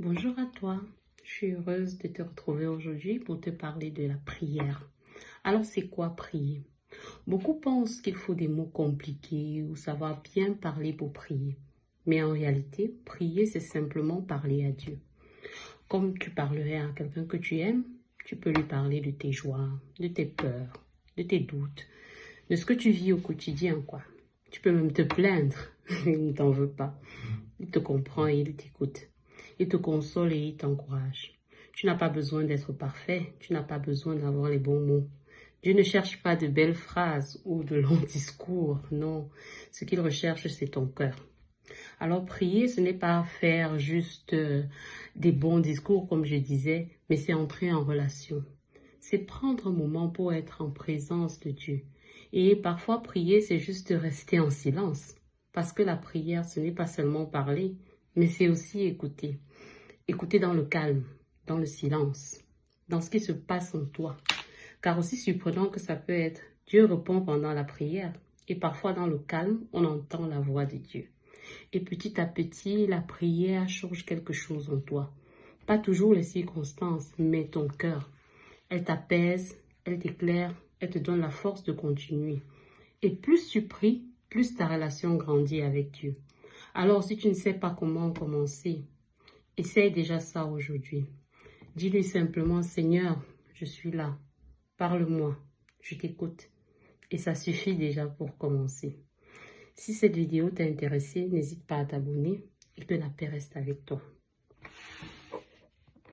Bonjour à toi, je suis heureuse de te retrouver aujourd'hui pour te parler de la prière. Alors c'est quoi prier? Beaucoup pensent qu'il faut des mots compliqués ou savoir bien parler pour prier. Mais en réalité, prier c'est simplement parler à Dieu. Comme tu parlerais à quelqu'un que tu aimes, tu peux lui parler de tes joies, de tes peurs, de tes doutes, de ce que tu vis au quotidien, quoi. Tu peux même te plaindre, il ne t'en veut pas. Il te comprend et il t'écoute. Il te console et il t'encourage. Tu n'as pas besoin d'être parfait, tu n'as pas besoin d'avoir les bons mots. Dieu ne cherche pas de belles phrases ou de longs discours, non. Ce qu'il recherche, c'est ton cœur. Alors prier, ce n'est pas faire juste des bons discours, comme je disais, mais c'est entrer en relation. C'est prendre un moment pour être en présence de Dieu. Et parfois, prier, c'est juste rester en silence. Parce que la prière, ce n'est pas seulement parler, mais c'est aussi écouter. Écouter dans le calme, dans le silence, dans ce qui se passe en toi. Car aussi surprenant que ça peut être, Dieu répond pendant la prière. Et parfois, dans le calme, on entend la voix de Dieu. Et petit à petit, la prière change quelque chose en toi. Pas toujours les circonstances, mais ton cœur. Elle t'apaise, elle t'éclaire, elle te donne la force de continuer. Et plus tu pries, plus ta relation grandit avec Dieu. Alors si tu ne sais pas comment commencer, essaye déjà ça aujourd'hui. Dis-lui simplement, Seigneur, je suis là. Parle-moi, je t'écoute. Et ça suffit déjà pour commencer. Si cette vidéo t'a intéressé, n'hésite pas à t'abonner et que la paix reste avec toi.